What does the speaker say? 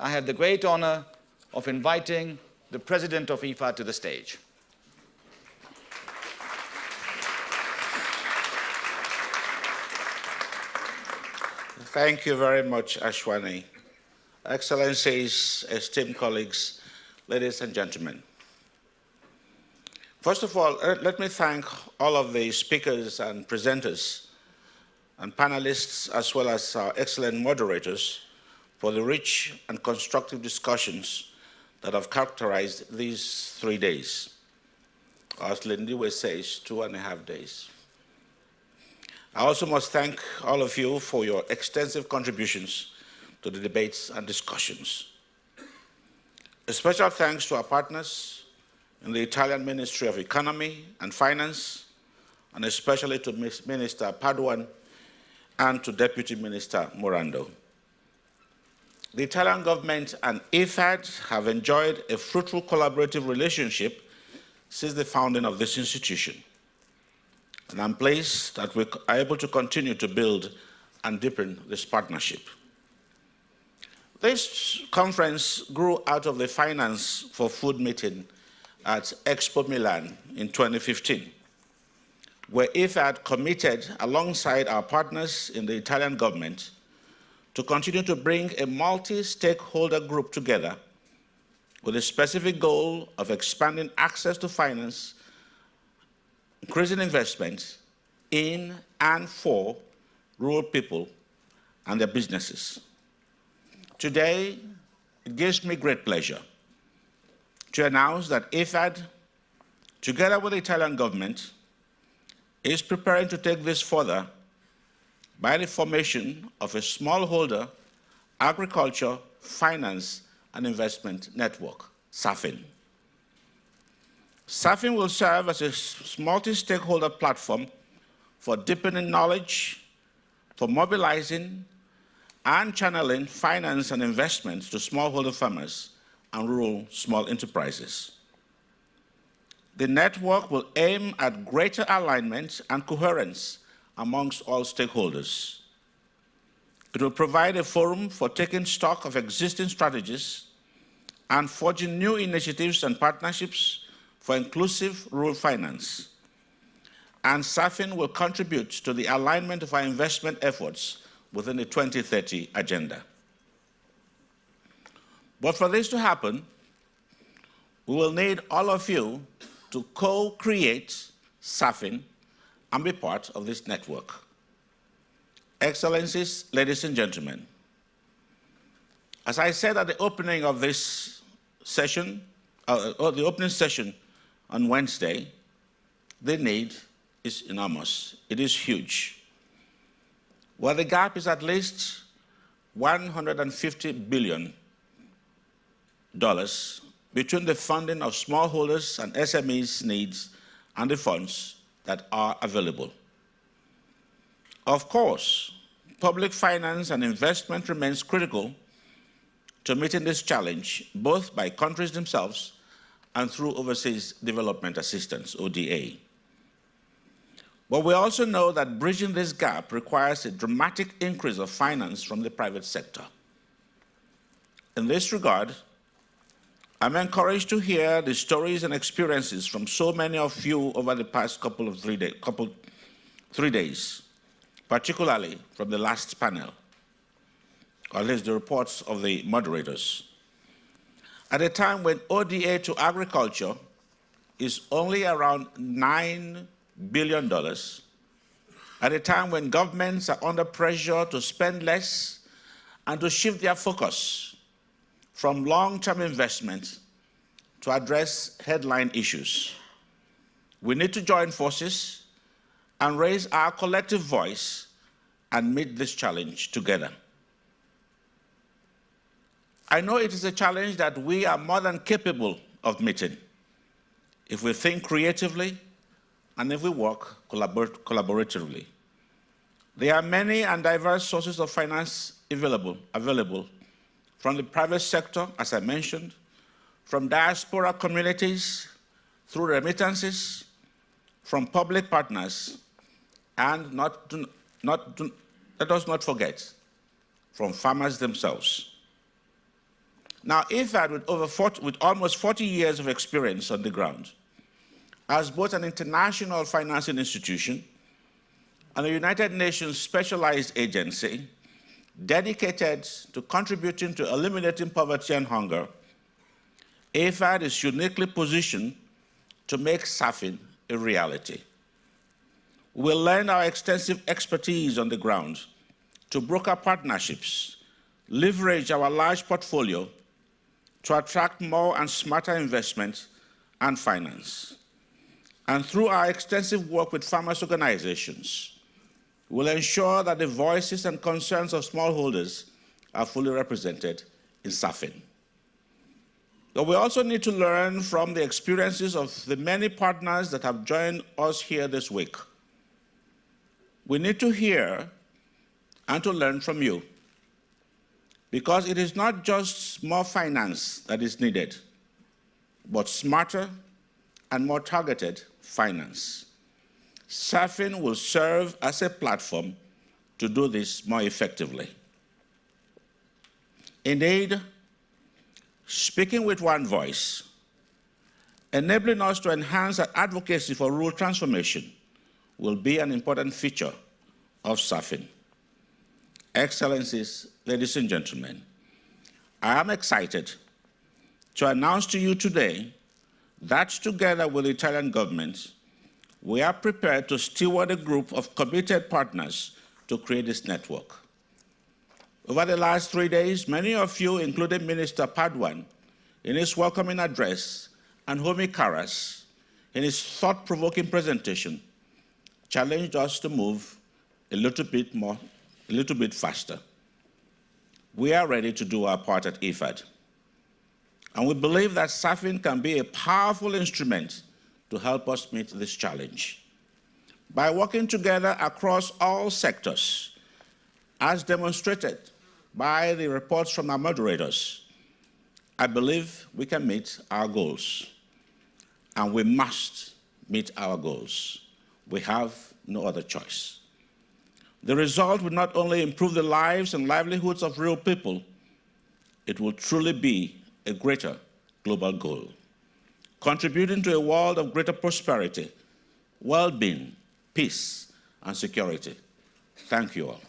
I have the great honor of inviting the President of IFAD to the stage. Thank you very much, Ashwani. Excellencies, esteemed colleagues, ladies and gentlemen. First of all, let me thank all of the speakers and presenters and panelists, as well as our excellent moderators, for the rich and constructive discussions that have characterized these 3 days. As Lindiwe says, 2.5 days. I also must thank all of you for your extensive contributions to the debates and discussions. A special thanks to our partners in the Italian Ministry of Economy and Finance, and especially to Minister Paduan and to Deputy Minister Morando. The Italian government and IFAD have enjoyed a fruitful collaborative relationship since the founding of this institution. And I'm pleased that we are able to continue to build and deepen this partnership. This conference grew out of the Finance for Food meeting at Expo Milan in 2015, where IFAD committed, alongside our partners in the Italian government, to continue to bring a multi-stakeholder group together with a specific goal of expanding access to finance, increasing investment in and for rural people and their businesses. Today, it gives me great pleasure to announce that IFAD, together with the Italian government, is preparing to take this further by the formation of a smallholder agriculture, finance, and investment network, SAFIN. SAFIN will serve as a multi-stakeholder platform for deepening knowledge, for mobilizing and channeling finance and investment to smallholder farmers and rural small enterprises. The network will aim at greater alignment and coherence amongst all stakeholders. It will provide a forum for taking stock of existing strategies and forging new initiatives and partnerships for inclusive rural finance. And SAFIN will contribute to the alignment of our investment efforts within the 2030 agenda. But for this to happen, we will need all of you to co-create SAFIN and be part of this network. Excellencies, ladies and gentlemen, as I said at the opening of this session, or the opening session on Wednesday, the need is enormous. It is huge. Well, the gap is at least $150 billion between the funding of smallholders and SMEs' needs and the funds that are available. Of course, public finance and investment remains critical to meeting this challenge, both by countries themselves and through overseas development assistance, ODA. But we also know that bridging this gap requires a dramatic increase of finance from the private sector. In this regard, I'm encouraged to hear the stories and experiences from so many of you over the past three days, particularly from the last panel, or at least the reports of the moderators. At a time when ODA to agriculture is only around $9 billion, at a time when governments are under pressure to spend less and to shift their focus from long-term investment to address headline issues. We need to join forces and raise our collective voice and meet this challenge together. I know it is a challenge that we are more than capable of meeting if we think creatively and if we work collaboratively. There are many and diverse sources of finance available from the private sector, as I mentioned, from diaspora communities, through remittances, from public partners, and let us not forget, from farmers themselves. Now, IFAD, with almost 40 years of experience on the ground, as both an international financing institution and a United Nations specialized agency dedicated to contributing to eliminating poverty and hunger, IFAD is uniquely positioned to make SAFIN a reality. We'll lend our extensive expertise on the ground to broker partnerships, leverage our large portfolio to attract more and smarter investment and finance. And through our extensive work with farmers' organizations, we'll ensure that the voices and concerns of smallholders are fully represented in SAFIN. But we also need to learn from the experiences of the many partners that have joined us here this week. We need to hear and to learn from you, because it is not just more finance that is needed, but smarter and more targeted finance. SAFIN will serve as a platform to do this more effectively. Indeed, speaking with one voice, enabling us to enhance our advocacy for rural transformation will be an important feature of SAFIN. Excellencies, ladies and gentlemen, I am excited to announce to you today that together with the Italian government, we are prepared to steward a group of committed partners to create this network. Over the last 3 days, many of you, including Minister Padwan, in his welcoming address, and Homi Karas, in his thought-provoking presentation, challenged us to move a little bit faster. We are ready to do our part at IFAD. And we believe that SAFIN can be a powerful instrument to help us meet this challenge. By working together across all sectors, as demonstrated by the reports from our moderators, I believe we can meet our goals. And we must meet our goals. We have no other choice. The result will not only improve the lives and livelihoods of real people, it will truly be a greater global goal, contributing to a world of greater prosperity, well-being, peace, and security. Thank you all.